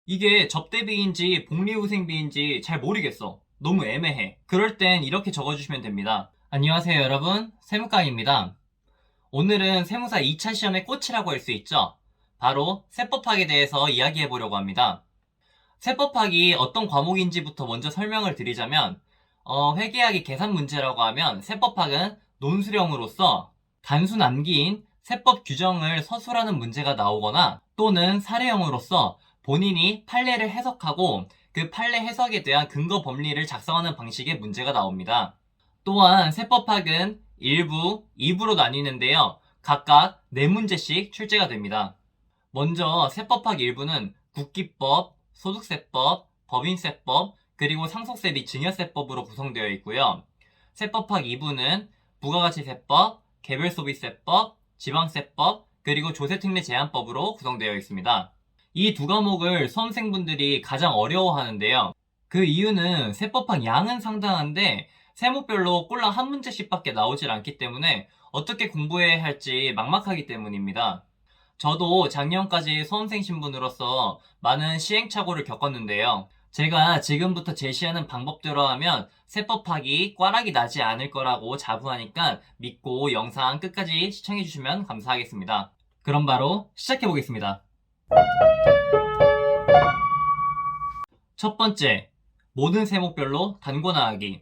이게 접대비인지 복리후생비인지 잘 모르겠어. 너무 애매해. 그럴 땐 이렇게 적어주시면 됩니다. 안녕하세요 여러분, 세무깡입니다. 오늘은 세무사 2차 시험의 꽃이라고 할 수 있죠. 바로 세법학에 대해서 이야기해 보려고 합니다. 세법학이 어떤 과목인지부터 먼저 설명을 드리자면 회계학이 계산 문제라고 하면 세법학은 논술형으로서 단순 암기인 세법 규정을 서술하는 문제가 나오거나 또는 사례형으로서 본인이 판례를 해석하고 그 판례 해석에 대한 근거 법리를 작성하는 방식의 문제가 나옵니다. 또한 세법학은 1부, 2부로 나뉘는데요. 각각 4문제씩 출제가 됩니다. 먼저 세법학 1부는 국기법, 소득세법, 법인세법, 그리고 상속세 및 증여세법으로 구성되어 있고요. 세법학 2부는 부가가치세법, 개별소비세법, 지방세법, 그리고 조세특례제한법으로 구성되어 있습니다. 이 두 과목을 수험생분들이 가장 어려워하는데요. 그 이유는 세법학 양은 상당한데 세목별로 꼴랑 한 문제씩밖에 나오질 않기 때문에 어떻게 공부해야 할지 막막하기 때문입니다. 저도 작년까지 수험생 신분으로서 많은 시행착오를 겪었는데요. 제가 지금부터 제시하는 방법대로 하면 세법학이 꽈락이 나지 않을 거라고 자부하니까 믿고 영상 끝까지 시청해주시면 감사하겠습니다. 그럼 바로 시작해보겠습니다. 첫 번째, 모든 세목별로 단권화하기.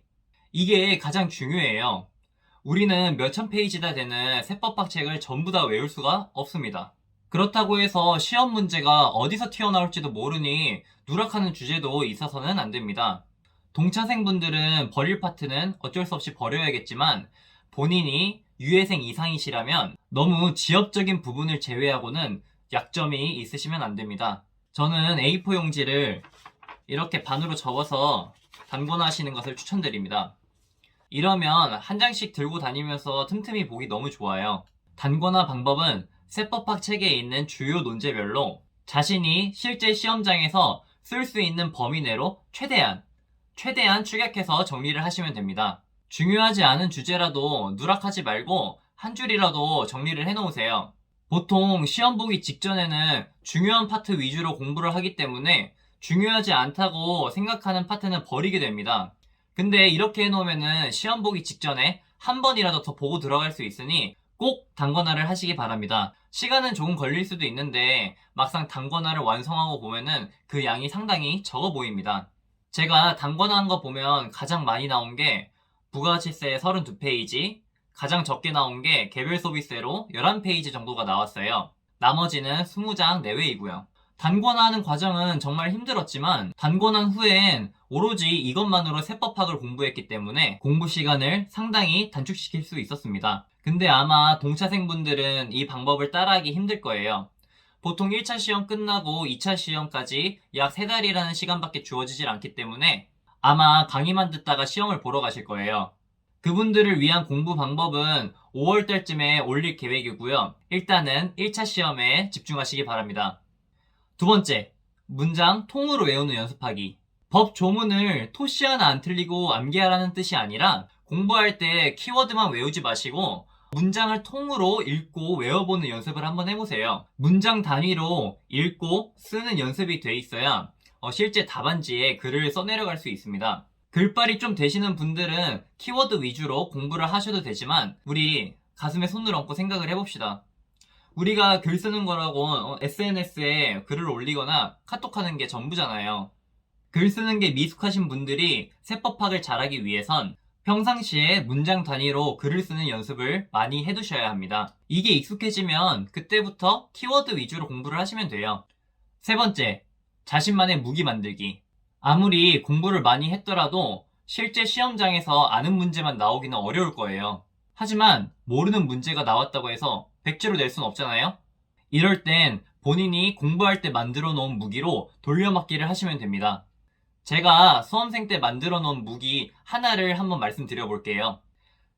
이게 가장 중요해요. 우리는 몇천 페이지나 되는 세법학 책을 전부 다 외울 수가 없습니다. 그렇다고 해서 시험 문제가 어디서 튀어나올지도 모르니 누락하는 주제도 있어서는 안 됩니다. 동차생분들은 버릴 파트는 어쩔 수 없이 버려야겠지만 본인이 유예생 이상이시라면 너무 지엽적인 부분을 제외하고는 약점이 있으시면 안 됩니다. 저는 A4 용지를 이렇게 반으로 접어서 단권화하시는 것을 추천드립니다. 이러면 한 장씩 들고 다니면서 틈틈이 보기 너무 좋아요. 단권화 방법은 세법학 책에 있는 주요 논제별로 자신이 실제 시험장에서 쓸 수 있는 범위 내로 최대한 축약해서 정리를 하시면 됩니다. 중요하지 않은 주제라도 누락하지 말고 한 줄이라도 정리를 해놓으세요. 보통 시험 보기 직전에는 중요한 파트 위주로 공부를 하기 때문에 중요하지 않다고 생각하는 파트는 버리게 됩니다. 근데 이렇게 해놓으면은 시험 보기 직전에 한 번이라도 더 보고 들어갈 수 있으니 꼭 단권화를 하시기 바랍니다. 시간은 조금 걸릴 수도 있는데 막상 단권화를 완성하고 보면은 그 양이 상당히 적어 보입니다. 제가 단권화한 거 보면 가장 많이 나온 게 부가가치세 32페이지, 가장 적게 나온 게 개별소비세로 11페이지 정도가 나왔어요. 나머지는 20장 내외이고요. 단권화하는 과정은 정말 힘들었지만 단권한 후엔 오로지 이것만으로 세법학을 공부했기 때문에 공부 시간을 상당히 단축시킬 수 있었습니다. 근데 아마 동차생분들은 이 방법을 따라하기 힘들 거예요. 보통 1차 시험 끝나고 2차 시험까지 약 3달이라는 시간밖에 주어지질 않기 때문에 아마 강의만 듣다가 시험을 보러 가실 거예요. 그분들을 위한 공부 방법은 5월달쯤에 올릴 계획이고요. 일단은 1차 시험에 집중하시기 바랍니다. 두 번째, 문장 통으로 외우는 연습하기. 법 조문을 토시 하나 안 틀리고 암기하라는 뜻이 아니라 공부할 때 키워드만 외우지 마시고 문장을 통으로 읽고 외워보는 연습을 한번 해보세요. 문장 단위로 읽고 쓰는 연습이 돼 있어야 실제 답안지에 글을 써내려갈 수 있습니다. 글빨이 좀 되시는 분들은 키워드 위주로 공부를 하셔도 되지만 우리 가슴에 손을 얹고 생각을 해봅시다. 우리가 글 쓰는 거라고 SNS에 글을 올리거나 카톡하는 게 전부잖아요. 글 쓰는 게 미숙하신 분들이 세법학을 잘하기 위해선 평상시에 문장 단위로 글을 쓰는 연습을 많이 해두셔야 합니다. 이게 익숙해지면 그때부터 키워드 위주로 공부를 하시면 돼요. 세 번째, 자신만의 무기 만들기. 아무리 공부를 많이 했더라도 실제 시험장에서 아는 문제만 나오기는 어려울 거예요. 하지만 모르는 문제가 나왔다고 해서 백지로 낼 순 없잖아요? 이럴 땐 본인이 공부할 때 만들어 놓은 무기로 돌려막기를 하시면 됩니다. 제가 수험생 때 만들어 놓은 무기 하나를 한번 말씀드려 볼게요.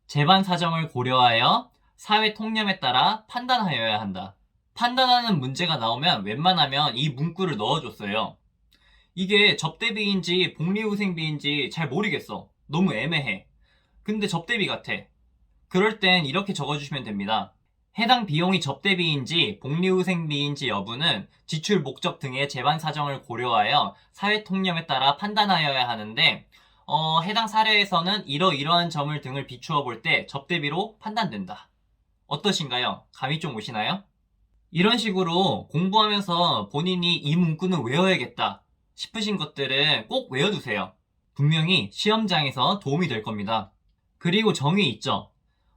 재반 사정을 고려하여 사회 통념에 따라 판단하여야 한다. 판단하는 문제가 나오면 웬만하면 이 문구를 넣어줬어요. 이게 접대비인지 복리후생비인지 잘 모르겠어. 너무 애매해. 근데 접대비 같아. 그럴 땐 이렇게 적어주시면 됩니다. 해당 비용이 접대비인지 복리후생비인지 여부는 지출 목적 등의 재반 사정을 고려하여 사회통념에 따라 판단하여야 하는데 해당 사례에서는 이러이러한 점을 등을 비추어 볼 때 접대비로 판단된다. 어떠신가요? 감이 좀 오시나요? 이런 식으로 공부하면서 본인이 이 문구는 외워야겠다 싶으신 것들은 꼭 외워두세요. 분명히 시험장에서 도움이 될 겁니다. 그리고 정의 있죠.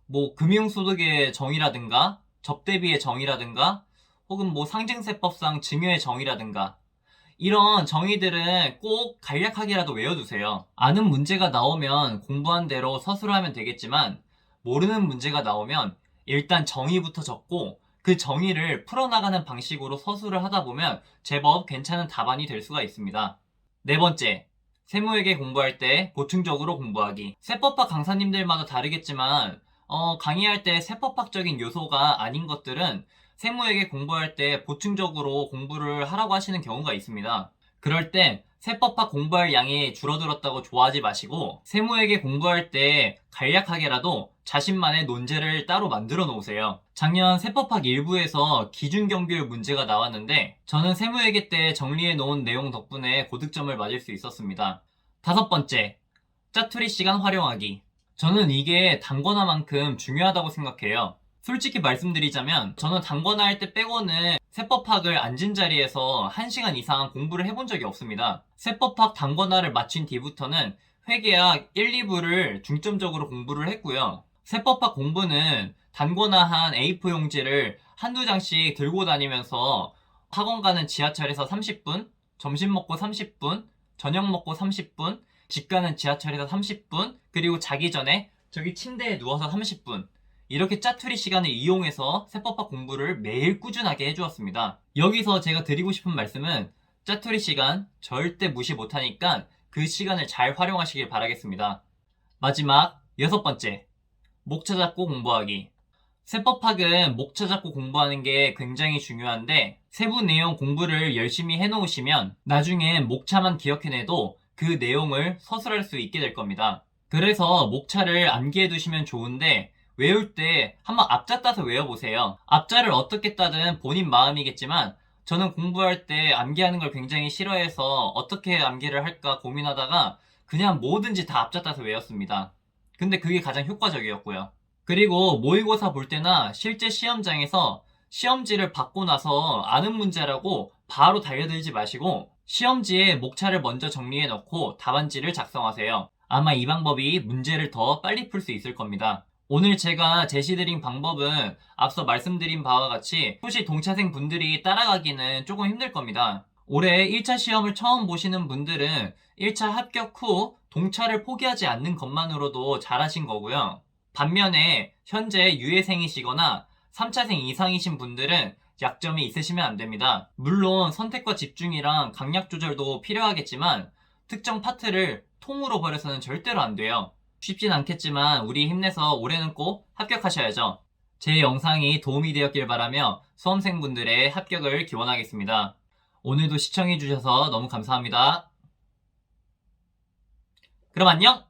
뭐 금융소득의 정의라든가 접대비의 정의라든가 혹은 뭐 상증세법상 증여의 정의라든가 이런 정의들은 꼭 간략하게라도 외워두세요. 아는 문제가 나오면 공부한 대로 서술을 하면 되겠지만 모르는 문제가 나오면 일단 정의부터 적고 그 정의를 풀어나가는 방식으로 서술을 하다 보면 제법 괜찮은 답안이 될 수가 있습니다. 네 번째, 세무회계 공부할 때 보충적으로 공부하기. 세법학 강사님들마다 다르겠지만 강의할 때 세법학적인 요소가 아닌 것들은 세무회계 공부할 때 보충적으로 공부를 하라고 하시는 경우가 있습니다. 그럴 땐 세법학 공부할 양이 줄어들었다고 좋아하지 마시고 세무회계 공부할 때 간략하게라도 자신만의 논제를 따로 만들어 놓으세요. 작년 세법학 1부에서 기준경비율 문제가 나왔는데 저는 세무회계 때 정리해 놓은 내용 덕분에 고득점을 맞을 수 있었습니다. 다섯 번째, 짜투리 시간 활용하기. 저는 이게 단권화만큼 중요하다고 생각해요. 솔직히 말씀드리자면 저는 단권화 할 때 빼고는 세법학을 앉은 자리에서 1시간 이상 공부를 해본 적이 없습니다. 세법학 단권화를 마친 뒤부터는 회계학 1, 2부를 중점적으로 공부를 했고요. 세법학 공부는 단권화한 A4 용지를 한두 장씩 들고 다니면서 학원 가는 지하철에서 30분, 점심 먹고 30분, 저녁 먹고 30분, 집 가는 지하철에서 30분, 그리고 자기 전에 저기 침대에 누워서 30분 이렇게 짜투리 시간을 이용해서 세법학 공부를 매일 꾸준하게 해주었습니다. 여기서 제가 드리고 싶은 말씀은 짜투리 시간 절대 무시 못하니까 그 시간을 잘 활용하시길 바라겠습니다. 마지막 여섯 번째, 목차 잡고 공부하기. 세법학은 목차 잡고 공부하는 게 굉장히 중요한데 세부 내용 공부를 열심히 해놓으시면 나중에 목차만 기억해내도 그 내용을 서술할 수 있게 될 겁니다. 그래서 목차를 암기해 두시면 좋은데 외울 때 한번 앞자 따서 외워보세요. 앞자를 어떻게 따든 본인 마음이겠지만 저는 공부할 때 암기하는 걸 굉장히 싫어해서 어떻게 암기를 할까 고민하다가 그냥 뭐든지 다 앞자 따서 외웠습니다. 근데 그게 가장 효과적이었고요. 그리고 모의고사 볼 때나 실제 시험장에서 시험지를 받고 나서 아는 문제라고 바로 달려들지 마시고 시험지에 목차를 먼저 정리해 놓고 답안지를 작성하세요. 아마 이 방법이 문제를 더 빨리 풀 수 있을 겁니다. 오늘 제가 제시드린 방법은 앞서 말씀드린 바와 같이 수시 동차생 분들이 따라가기는 조금 힘들 겁니다. 올해 1차 시험을 처음 보시는 분들은 1차 합격 후 동차를 포기하지 않는 것만으로도 잘하신 거고요. 반면에 현재 유예생이시거나 3차생 이상이신 분들은 약점이 있으시면 안 됩니다. 물론 선택과 집중이랑 강약 조절도 필요하겠지만 특정 파트를 통으로 버려서는 절대로 안 돼요. 쉽진 않겠지만 우리 힘내서 올해는 꼭 합격하셔야죠. 제 영상이 도움이 되었길 바라며 수험생분들의 합격을 기원하겠습니다. 오늘도 시청해주셔서 너무 감사합니다. 그럼 안녕!